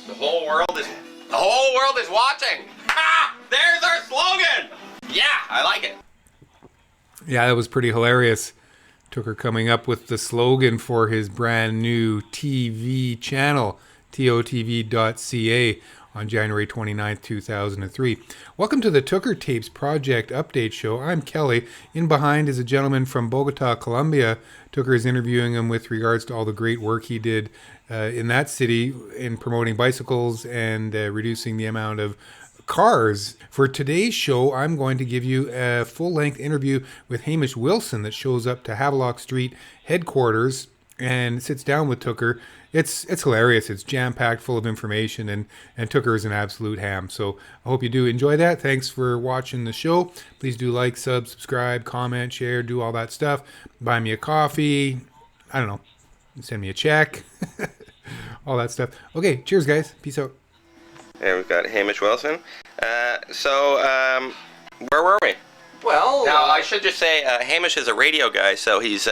The whole world is watching. Ha! There's our slogan. Yeah, I like it. Yeah, that was pretty hilarious. Tooker coming up with the slogan for his brand new TV channel, TOTV.ca, on January 29th, 2003. Welcome to the Tooker Tapes Project Update Show. I'm Kelly. In behind is a gentleman from Bogota, Colombia. Tooker is interviewing him with regards to all the great work he did in that city in promoting bicycles and reducing the amount of cars. For today's show, I'm going to give you a full-length interview with Hamish Wilson that shows up to Havelock Street headquarters and sits down with Tooker. It's hilarious. It's jam-packed full of information, and Tooker is an absolute ham. So I hope you do enjoy that. Thanks for watching the show. Please do like, subscribe, comment, share, do all that stuff. Buy me a coffee. I don't know. Send me a check. All that stuff. Okay, cheers, guys. Peace out. There we've got Hamish Wilson. Where were we? Well, now I should just say Hamish is a radio guy, so he's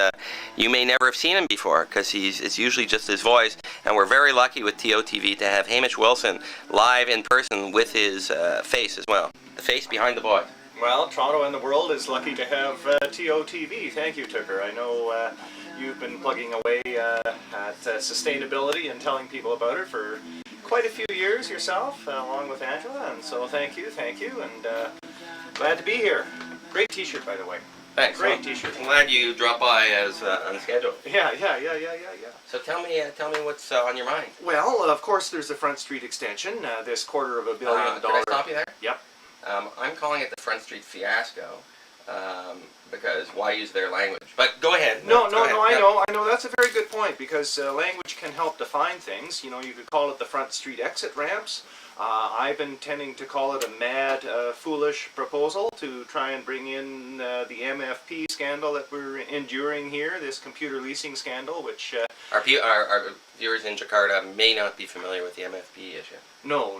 you may never have seen him before because it's usually just his voice, and we're very lucky with TOTV to have Hamish Wilson live in person with his face as well, the face behind the voice. well, Toronto and the world is lucky to have TOTV. Thank you, Tooker. I know you've been plugging away at sustainability and telling people about it for quite a few years yourself, along with Angela, and so thank you, and glad to be here. Great T-shirt, by the way. Thanks. Great T-shirt. I'm glad you dropped by as unscheduled. Yeah. So tell me what's on your mind. Well, of course, there's the Front Street extension. This $250 million. Can I stop you there? Yep. I'm calling it the Front Street fiasco because why use their language? But go ahead. No, I know. That's a very good point because language can help define things. You know, you could call it the Front Street exit ramps. I've been tending to call it a mad, foolish proposal to try and bring in the MFP scandal that we're enduring here, this computer leasing scandal, which... Our viewers in Jakarta may not be familiar with the MFP issue. No.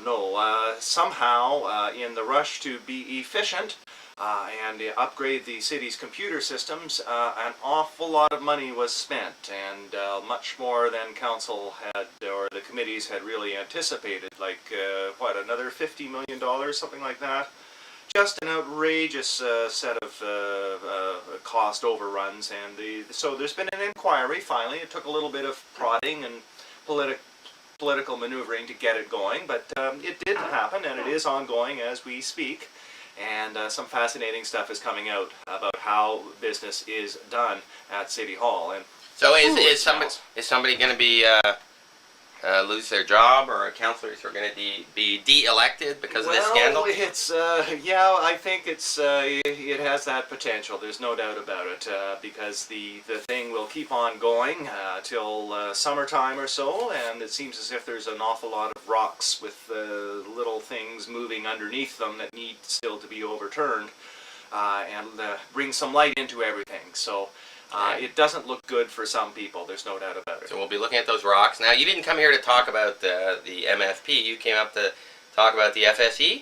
Somehow, in the rush to be efficient and upgrade the city's computer systems, an awful lot of money was spent, and much more than council had, or the committees had really anticipated, like, another $50 million, something like that. Just an outrageous set of cost overruns, and so there's been an inquiry finally. It took a little bit of prodding and political maneuvering to get it going, but it did happen, and it is ongoing as we speak. And some fascinating stuff is coming out about how business is done at City Hall. And so is somebody going to be lose their job, or councillors who are going to be de-elected because of this scandal? Well, it's I think it has that potential. There's no doubt about it because the thing will keep on going till summertime or so, and it seems as if there's an awful lot of rocks with little things moving underneath them that need still to be overturned and bring some light into everything. So. It doesn't look good for some people, there's no doubt about it. So we'll be looking at those rocks. Now, you didn't come here to talk about the MFP, you came up to talk about the FSE?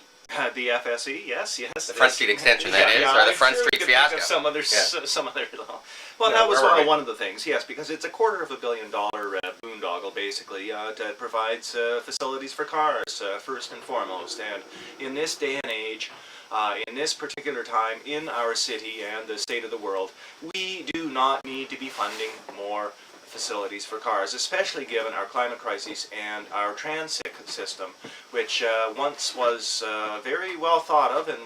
The FSE, yes. The Front Street extension, that is, or the Front Street fiasco. Some other. Well, that was one of the things, yes, because it's a $250 million boondoggle, basically, that provides facilities for cars, first and foremost. And in this day and age, in this particular time in our city and the state of the world, we do not need to be funding more facilities for cars, especially given our climate crisis and our transit system, which once was very well thought of and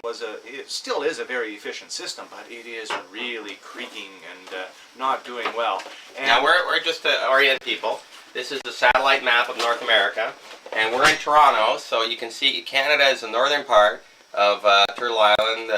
it still is a very efficient system, but it is really creaking and not doing well. And now we're just to orient people. This is the satellite map of North America, and we're in Toronto, so you can see Canada is the northern part of Turtle Island,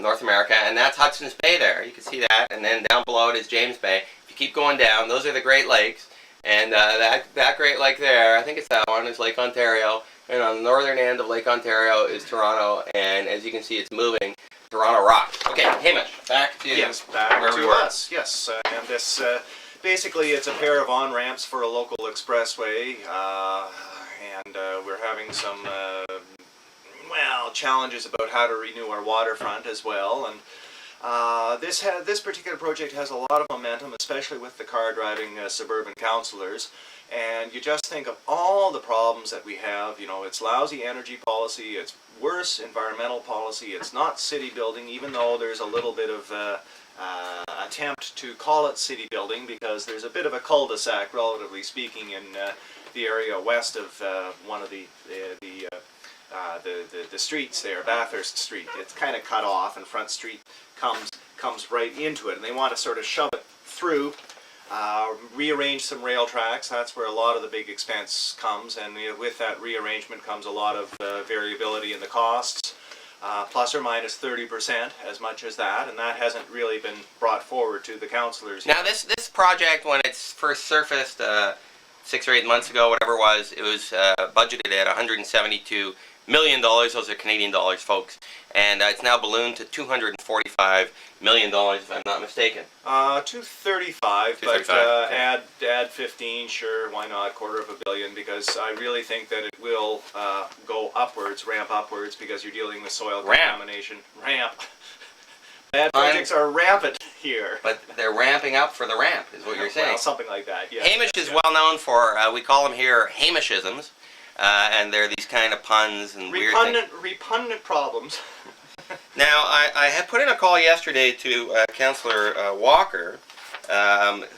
North America, and that's Hudson's Bay there. You can see that, and then down below it is James Bay. If you keep going down, those are the Great Lakes, and that Great Lake there, I think it's that one, is Lake Ontario, and on the northern end of Lake Ontario is Toronto, and as you can see, it's moving. Toronto rocks. Okay, Hamish, back to where we were. Yes, and this basically it's a pair of on-ramps for a local expressway, and we're having some challenges about how to renew our waterfront as well, and this particular project has a lot of momentum, especially with the car-driving suburban councillors, And you just think of all the problems that we have. You know, it's lousy energy policy, it's worse environmental policy, it's not city building, even though there's a little bit of attempt to call it city building, because there's a bit of a cul-de-sac, relatively speaking, in the area west of one of the streets there, Bathurst Street. It's kind of cut off, and Front Street comes right into it, and they want to sort of shove it through. Rearrange some rail tracks. That's where a lot of the big expense comes, and with that rearrangement comes a lot of variability in the costs, plus or minus 30%, as much as that, and that hasn't really been brought forward to the councillors yet. Now this project, when it's first surfaced 6 or 8 months ago, whatever it was budgeted at $172 million. Those are Canadian dollars, folks, and it's now ballooned to $245 million, if I'm not mistaken. 235, but okay. add 15, sure, why not, $250 million, because I really think that it will go upwards, ramp upwards, because you're dealing with soil contamination. Ramp. Bad projects are rampant here. But they're ramping up for the ramp, is what you're saying. Well, something like that, yeah. Hamish is well known for, we call them here Hamishisms, and they're these kind of puns and weird things. Repugnant problems. Now, I had put in a call yesterday to Councillor Walker,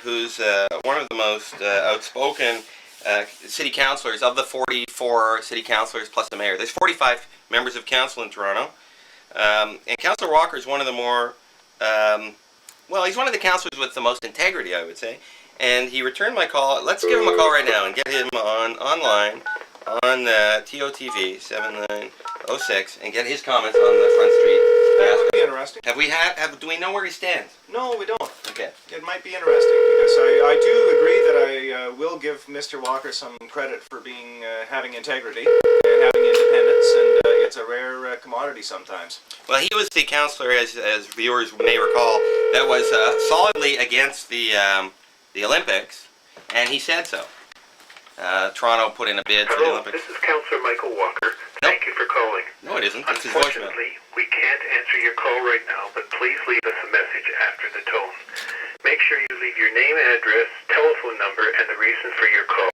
who's one of the most outspoken city councillors of the 44 city councillors plus the mayor. There's 45 members of council in Toronto, and Councillor Walker is one of the more, well, he's one of the councillors with the most integrity, I would say, and he returned my call. Let's give him a call right now and get him online on TOTV 7906 and get his comments on the Front Street. That would be interesting. Do we know where he stands? No, we don't. Okay. It might be interesting, because I do agree that I will give Mr. Walker some credit for being having integrity and having independence, and it's a rare commodity sometimes. Well, he was the councillor, as viewers may recall, that was solidly against the Olympics, and he said so. Toronto put in a bid for the Hello, Olympics. this is Councillor Michael Walker. Thank you for calling. No, it isn't. It's his voicemail. Unfortunately, we can't answer your call right now, but please leave us a message after the tone. Make sure you leave your name, address, telephone number, and the reason for your call,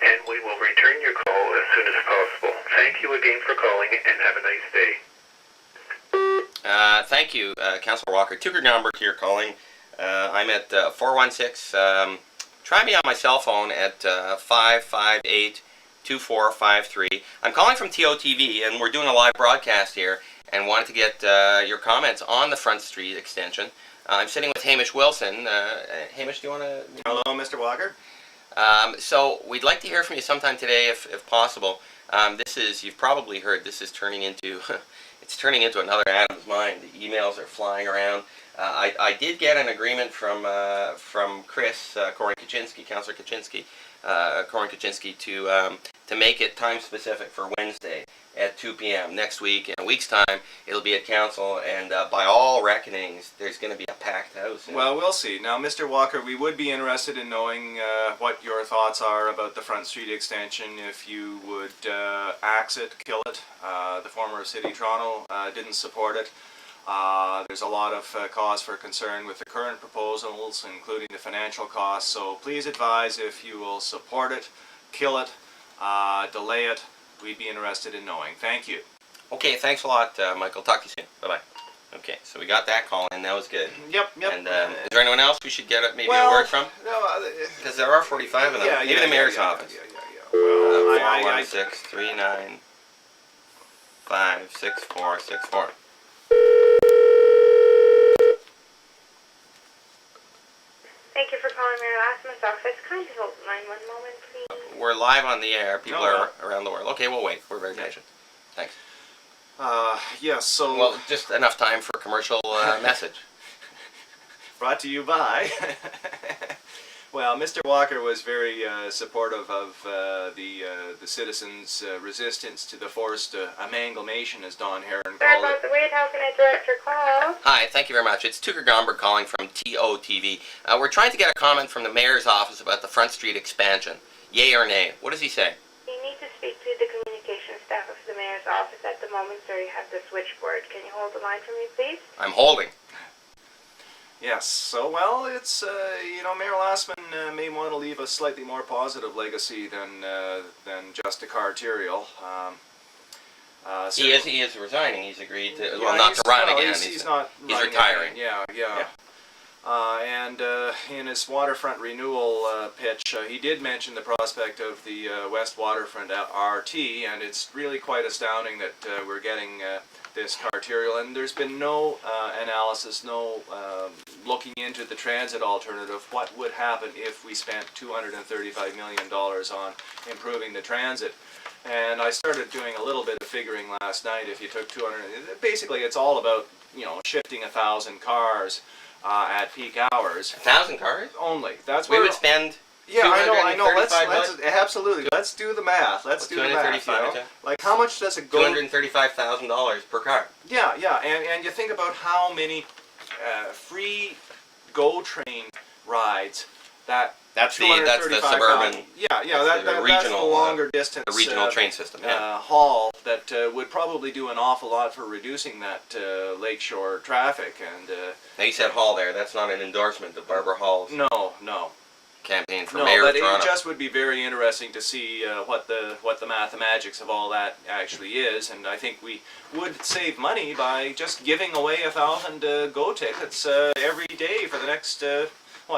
and we will return your call as soon as possible. Thank you again for calling, and have a nice day. Thank you, Councillor Walker. Tooker Gomberg here calling. I'm at 416. Try me on my cell phone at 558-2453. I'm calling from TOTV, and we're doing a live broadcast here, and wanted to get your comments on the Front Street extension. I'm sitting with Hamish Wilson. Hamish, do you want to... Hello, Mr. Walker. So we'd like to hear from you sometime today, if possible. This is, you've probably heard, this is turning into, it's turning into another Adam's mind. The emails are flying around. I did get an agreement from Chris Koren-Kaczynski, Councillor Kaczynski, Koren-Kaczynski, to make it time specific for Wednesday at 2 p.m. next week. In a week's time, it'll be at council, and by all reckonings, there's going to be a packed house. Well, we'll see. Now, Mr. Walker, we would be interested in knowing what your thoughts are about the Front Street extension. If you would axe it, kill it. The former City of Toronto didn't support it. There's a lot of cause for concern with the current proposals, including the financial costs. So please advise if you will support it, kill it, delay it. We'd be interested in knowing. Thank you. Okay, thanks a lot, Michael. Talk to you soon. Bye-bye. Okay, so we got that call in. That was good. Yep. And is there anyone else we should get maybe a word from? No, because there are 45 of them. Maybe the mayor's office. Well, 416-395-6464. Thank you for calling Mayor Lassman's office. Kindly hold the line 1 moment, please. We're live on the air. People are around the world. Okay, we'll wait. We're very patient. Thanks. Yes, so... Well, just enough time for a commercial message. Brought to you by... Well, Mr. Walker was very supportive of the citizens' resistance to the forced amalgamation, as Don Heron called Sorry it. about the wait. How can I direct your call? Hi, thank you very much. It's Tooker Gomberg calling from TOTV. We're trying to get a comment from the mayor's office about the Front Street expansion. Yay or nay? What does he say? You need to speak to the communication staff of the mayor's office at the moment, sir. You have the switchboard. Can you hold the line for me, please? I'm holding. Yes. So, well, it's Mayor Lassman may want to leave a slightly more positive legacy than just a car arterial. He is resigning. He's agreed to Yeah, not to run again. He's not. He's running retiring. again. Yeah. And in his waterfront renewal pitch, he did mention the prospect of the West Waterfront RT, and it's really quite astounding that we're getting this car arterial. And there's been no analysis, no looking into the transit alternative. What would happen if we spent $235 million on improving the transit? And I started doing a little bit of figuring last night. If you took 200, basically it's all about shifting 1,000 cars at peak hours. 1,000 cars? Only. That's We where would spend. Yeah, I know. Let's $235 absolutely. Let's do the math. Let's do the math. Like, how much does it go? $235,000 per car. Yeah, and you think about how many free GO train rides that. That's the suburban. That's the regional, longer distance. The regional train system. Yeah. Haul that would probably do an awful lot for reducing that lakeshore traffic. And now you said Hall there. That's not an endorsement of Barbara Hall's no. campaign for mayor but of Toronto. It just would be very interesting to see what the mathematics of all that actually is, and I think we would save money by just giving away 1,000 GO tickets every day for the next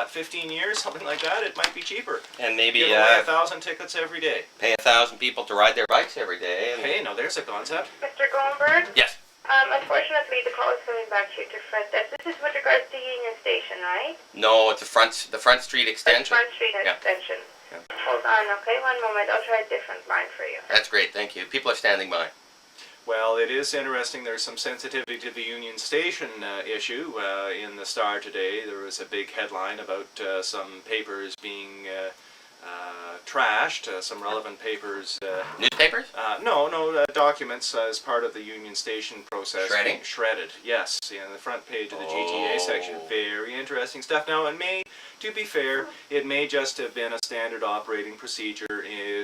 15 years, something like that. It might be cheaper. And maybe give away 1,000 tickets every day. Pay 1,000 people to ride their bikes every day. Hey, now there's a concept. Mr. Gomberg? Yes. Unfortunately, the call is coming back to you to front desk. This is with regards to Union Station, right? No, it's the Front Street extension. Front Street extension. Yeah. Hold on, okay? One moment. I'll try a different line for you. That's great, thank you. People are standing by. Well, it is interesting. There's some sensitivity to the Union Station issue. In the Star today, there was a big headline about some papers being trashed, some relevant papers. Newspapers? No, documents as part of the Union Station process. Shredding? Being shredded, yes, in the front page of the GTA section. Very interesting stuff. Now, to be fair, it may just have been a standard operating procedure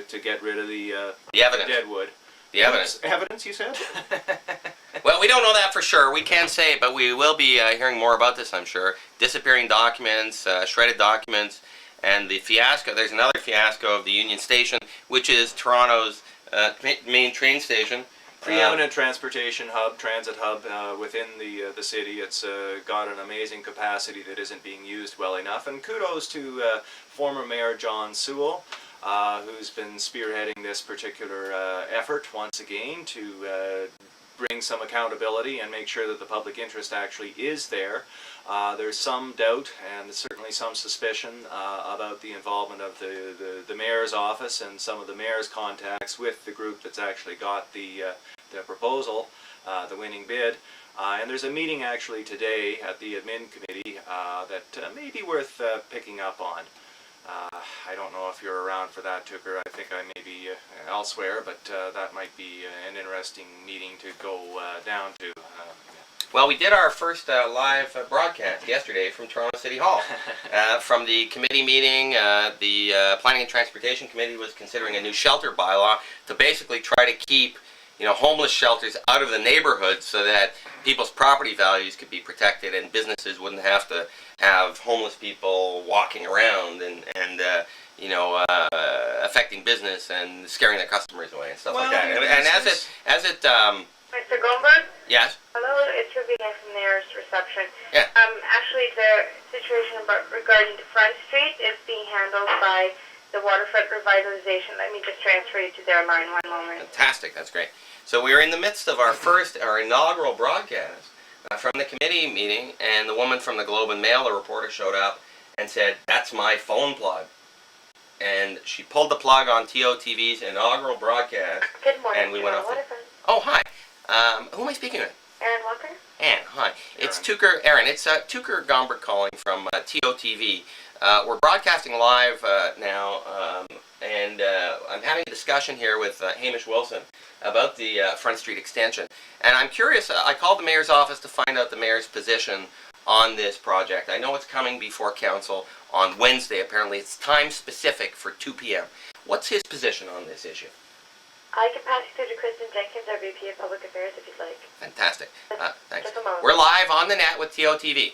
to get rid of the evidence. dead wood. The evidence. Evidence, you said? Well, we don't know that for sure. We can't say, but we will be hearing more about this, I'm sure. Disappearing documents, shredded documents, and the fiasco. There's another fiasco of the Union Station, which is Toronto's main train station. Preeminent transportation hub, transit hub within the city. It's got an amazing capacity that isn't being used well enough. And kudos to former Mayor John Sewell, who's been spearheading this particular effort once again to bring some accountability and make sure that the public interest actually is there. There's some doubt and certainly some suspicion about the involvement of the mayor's office and some of the mayor's contacts with the group that's actually got the proposal, the winning bid. And there's a meeting actually today at the admin committee that may be worth picking up on. I don't know if you're around for that, Tooker. I think I may be elsewhere, but that might be an interesting meeting to go down to. Well, we did our first live broadcast yesterday from Toronto City Hall. From the committee meeting, the Planning and Transportation Committee was considering a new shelter bylaw to basically try to keep homeless shelters out of the neighborhood so that people's property values could be protected and businesses wouldn't have to have homeless people walking around and affecting business and scaring their customers away and stuff like that. And as it Mr. Gomberg? Yes? Hello, it's Ravina from the Air's reception. Yeah. Actually, the situation regarding the Front Street is being handled by the Waterfront Revitalization. Let me just transfer you to their line. One moment. Fantastic. That's great. So we are in the midst of our inaugural broadcast from the committee meeting, and the woman from the Globe and Mail, the reporter, showed up and said, "That's my phone plug." And she pulled the plug on TOTV's inaugural broadcast. Good morning. And we went off. Waterfront. Oh, hi. Who am I speaking with? Aaron Walker? Ann, hi. It's Tooker, Aaron. It's Tooker Gomberg calling from TOTV. We're broadcasting live now, and I'm having a discussion here with Hamish Wilson about the Front Street extension. And I'm curious, I called the mayor's office to find out the mayor's position on this project. I know it's coming before council on Wednesday. Apparently it's time specific for 2 p.m. What's his position on this issue? I can pass you through to Kristen Jenkins, our VP of Public Affairs, if you'd like. Fantastic. Thanks. Just a moment. We're live on the net with TOTV.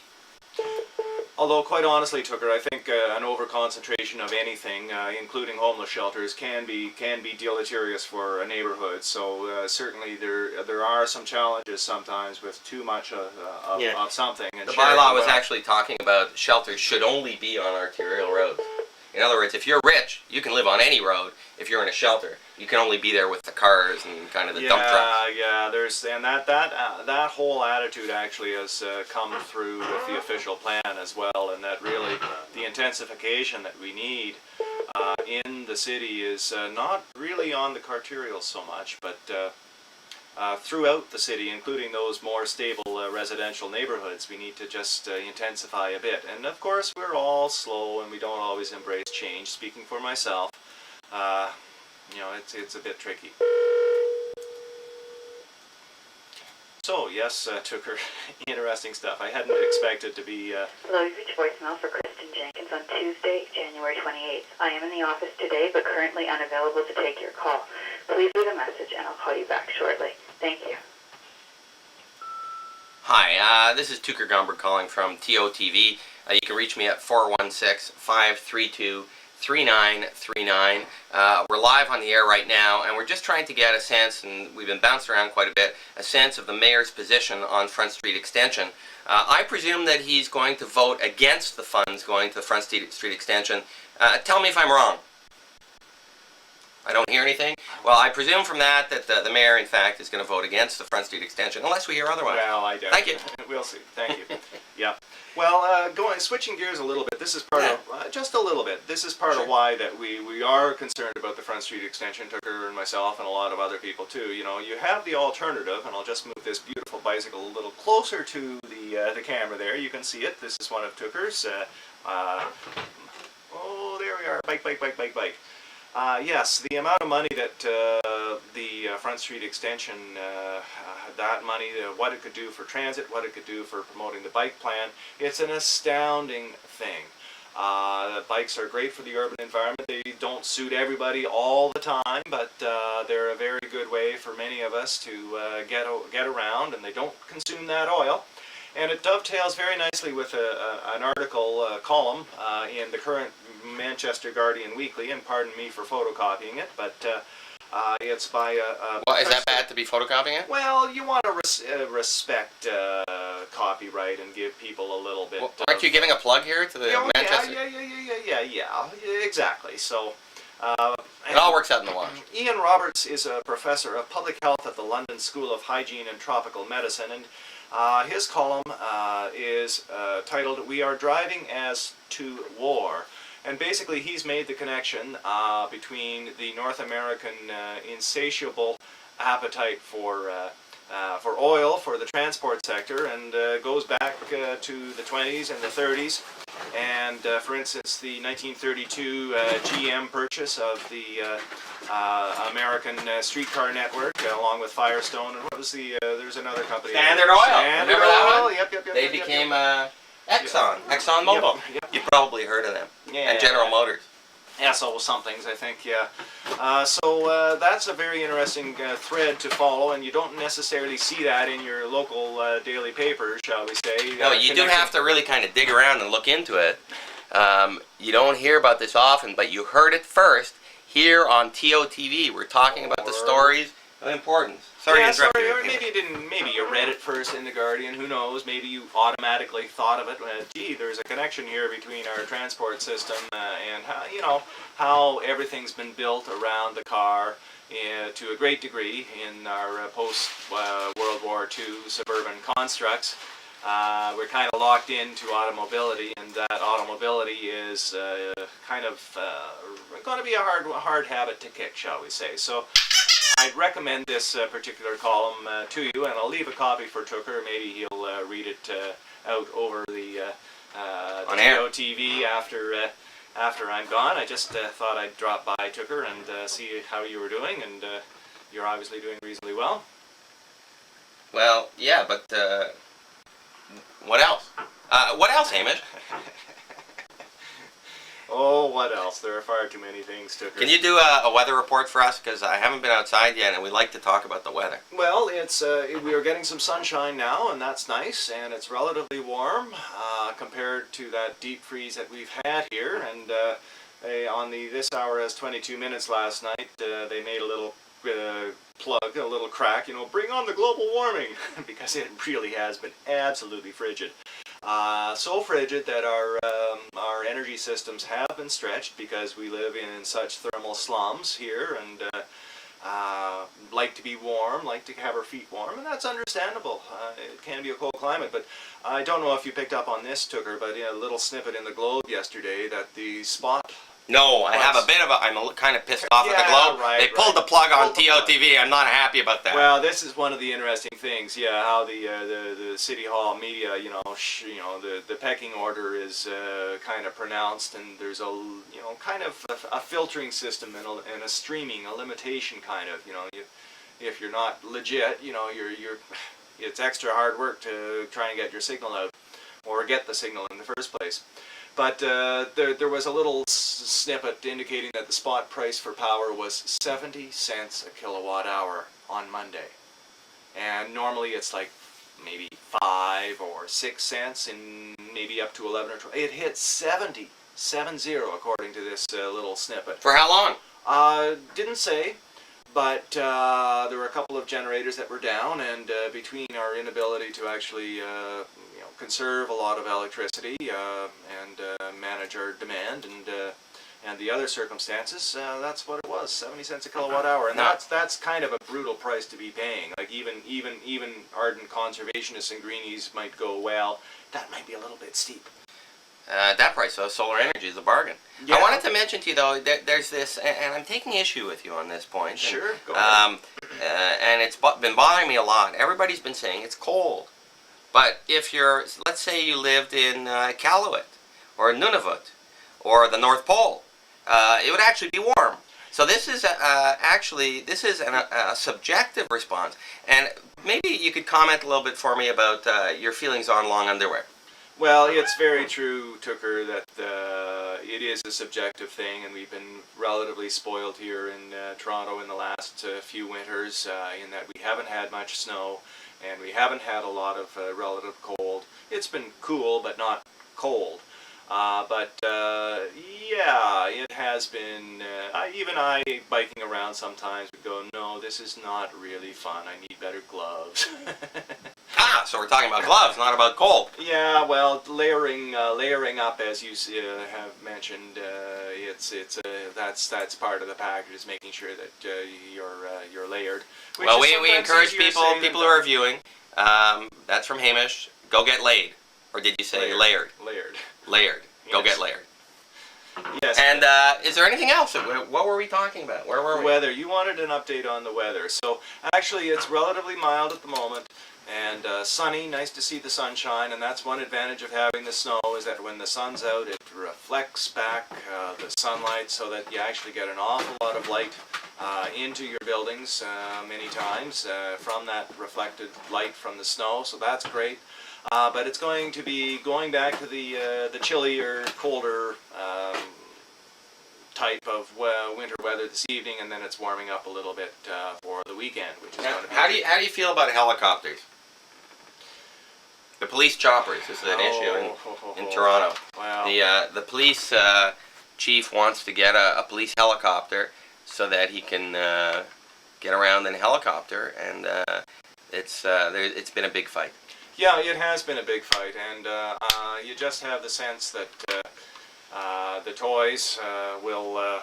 Although, quite honestly, Tooker, I think an over-concentration of anything, including homeless shelters, can be deleterious for a neighborhood. So certainly there are some challenges sometimes with too much of something. And the bylaw was actually talking about shelters should only be on arterial roads. In other words, if you're rich, you can live on any road. If you're in a shelter, you can only be there with the cars and kind of the dump trucks. Yeah. That whole attitude actually has come through with the official plan as well, and that really the intensification that we need in the city is not really on the arterials so much, but throughout the city, including those more stable residential neighborhoods, we need to just intensify a bit. And of course, we're all slow and we don't always embrace change. Speaking for myself, it's a bit tricky. So yes, Tooker, interesting stuff. I hadn't expected to be... Hello, you've reached voicemail for Kristen Jenkins on Tuesday, January 28th. I am in the office today, but currently unavailable to take your call. Please leave a message and I'll call you back shortly. Thank you. Hi, this is Tooker Gomberg calling from TOTV. You can reach me at 416-532-3939. We're live on the air right now, and we're just trying to get a sense, and we've been bounced around quite a bit, a sense of the mayor's position on Front Street Extension. I presume that he's going to vote against the funds going to the Front Street Extension. Tell me if I'm wrong. I don't hear anything. Well, I presume from that the mayor, in fact, is going to vote against the Front Street Extension, unless we hear otherwise. Well, I doubt. Thank you. We'll see. Thank you. Yeah. Well, switching gears a little bit. This is part of just a little bit. This is part of why that we are concerned about the Front Street Extension. Tucker and myself and a lot of other people too. You know, you have the alternative, and I'll just move this beautiful bicycle a little closer to the camera there. You can see it. This is one of Tooker's. Oh, there we are. Bike. Yes, the amount of money that the Front Street Extension, that money, what it could do for transit, what it could do for promoting the bike plan, it's an astounding thing. Bikes are great for the urban environment. They don't suit everybody all the time, but they're a very good way for many of us to get around, and they don't consume that oil. And it dovetails very nicely with an article column in the current Manchester Guardian Weekly, and pardon me for photocopying it, but it's by a... Well, is that bad to be photocopying it? Well, you want to respect copyright and give people a little bit... Well, aren't you giving a plug here to the Manchester? Yeah, exactly. So... it all works out in the wash. Ian Roberts is a professor of public health at the London School of Hygiene and Tropical Medicine, and his column is titled, "We Are Driving as to War." And basically he's made the connection between the North American insatiable appetite for oil, for the transport sector, and goes back to the 20s and the 30s. And for instance, the 1932 GM purchase of the American streetcar network, along with Firestone, and what was there's another company. Standard Oil. Standard Remember that Oil? one? Yep. They became Exxon Mobil. Yep. You've probably heard of them. Yeah. And General Motors. Yeah, so some things, I think, yeah. So that's a very interesting thread to follow, and you don't necessarily see that in your local daily paper, shall we say. No, you do have to really kind of dig around and look into it. You don't hear about this often, but you heard it first here on TOTV. We're talking about the stories of importance. Sorry to interrupt you. Or maybe you didn't. Maybe you read it first in the Guardian. Who knows? Maybe you automatically thought of it. Gee, there's a connection here between our transport system and how everything's been built around the car to a great degree in our post World War II suburban constructs. We're kind of locked into automobility, and that automobility is kind of going to be a hard habit to kick, shall we say? So I'd recommend this particular column to you, and I'll leave a copy for Tooker. Maybe he'll read it out over the TOTV after I'm gone. I just thought I'd drop by, Tooker, and see how you were doing, and you're obviously doing reasonably well. Well, yeah, but what else? What else, Hamish? Oh, what else? There are far too many things, Tooker. Can you do a weather report for us? Because I haven't been outside yet, and we'd like to talk about the weather. Well, it's we are getting some sunshine now, and that's nice, and it's relatively warm. compared to that deep freeze that we've had here. And on the This Hour Has 22 Minutes last night, they made a little plug, a little crack, bring on the global warming, because it really has been absolutely frigid. So frigid that our energy systems have been stretched because we live in such thermal slums here, and like to be warm, like to have our feet warm, and that's understandable. It can be a cold climate, but I don't know if you picked up on this, Tooker, but a little snippet in the Globe yesterday that the spot... No, I have a bit of I'm kind of pissed off at the Globe. Right, they pulled the plug on TOTV. I'm not happy about that. Well, this is one of the interesting things, how the City Hall media, the pecking order is kind of pronounced, and there's a kind of a filtering system and a streaming, a limitation kind of, if you're not legit, it's extra hard work to try and get your signal out, or get the signal in the first place. But there was a little snippet indicating that the spot price for power was 70 cents a kilowatt hour on Monday. And normally it's like maybe 5 or 6 cents, and maybe up to 11 or 12. It hit 70 according to this little snippet. For how long? Didn't say. But there were a couple of generators that were down, and between our inability to actually conserve a lot of electricity and manage our demand and the other circumstances, that's what it was, 70 cents a kilowatt hour, and that's kind of a brutal price to be paying. Like even ardent conservationists and greenies might go, well, that might be a little bit steep. That price of solar energy is a bargain. Yeah. I wanted to mention to you, though, that there's this, and I'm taking issue with you on this point. Sure, go ahead. And it's been bothering me a lot. Everybody's been saying it's cold. But if let's say you lived in Iqaluit, or Nunavut, or the North Pole, it would actually be warm. So this is a subjective response. And maybe you could comment a little bit for me about your feelings on long underwear. Well, it's very true, Tooker, that it is a subjective thing, and we've been relatively spoiled here in Toronto in the last few winters, in that we haven't had much snow, and we haven't had a lot of relative cold. It's been cool, but not cold. Yeah, it has been, even I, biking around sometimes, would go, no, this is not really fun, I need better gloves. So we're talking about gloves, not about cold. Yeah, well, layering up, as you have mentioned, that's part of the package, is making sure that you're layered. Well, we encourage people who are viewing, that's from Hamish, go get laid. Or did you say layered? Layered. Go Yes. get layered. Yes. And is there anything else? What were we talking about? Where were we? Weather. You wanted an update on the weather. So actually it's relatively mild at the moment, and sunny, nice to see the sunshine, and that's one advantage of having the snow, is that when the sun's out it reflects back the sunlight, so that you actually get an awful lot of light into your buildings many times from that reflected light from the snow, so that's great. But it's going to be going back to the chillier, colder type of winter weather this evening, and then it's warming up a little bit for the weekend, which is going to be. How do you feel about helicopters? The police choppers is an issue in Toronto. Wow. The police chief wants to get a police helicopter so that he can get around in a helicopter, and it's been a big fight. Yeah, it has been a big fight, and you just have the sense that the toys will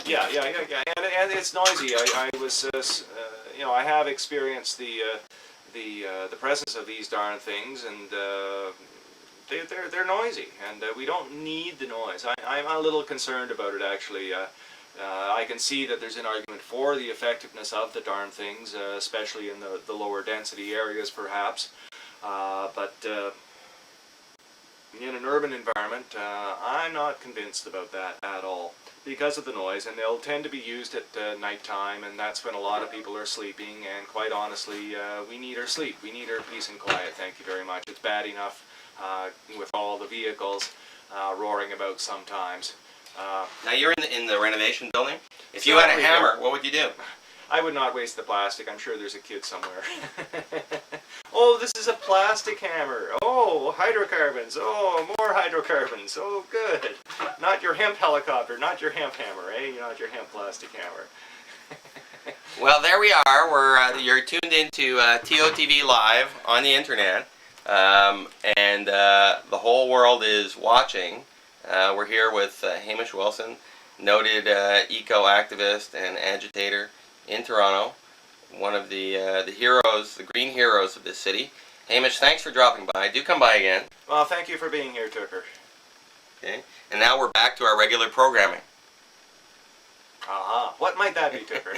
yeah, and it's noisy. I was I have experienced the presence of these darn things, and they're noisy, and we don't need the noise. I'm a little concerned about it, actually. I can see that there's an argument for the effectiveness of the darn things, especially in the lower density areas, perhaps. But in an urban environment, I'm not convinced about that at all, because of the noise, and they'll tend to be used at nighttime, and that's when a lot of people are sleeping, and quite honestly, we need our sleep. We need our peace and quiet, thank you very much. It's bad enough with all the vehicles roaring about sometimes. Now you're in the renovation building. If you had a hammer, what would you do? I would not waste the plastic. I'm sure there's a kid somewhere. Oh, this is a plastic hammer. Oh, hydrocarbons. Oh, more hydrocarbons. Oh, good. Not your hemp helicopter, not your hemp hammer, eh? Not your hemp plastic hammer. Well, there we are. You're tuned into TOTV Live on the internet, and the whole world is watching. We're here with Hamish Wilson, noted eco-activist and agitator in Toronto, one of the heroes, the green heroes of this city. Hamish, thanks for dropping by. Do come by again. Well, thank you for being here, Tooker. Okay. And now we're back to our regular programming. What might that be, Tooker?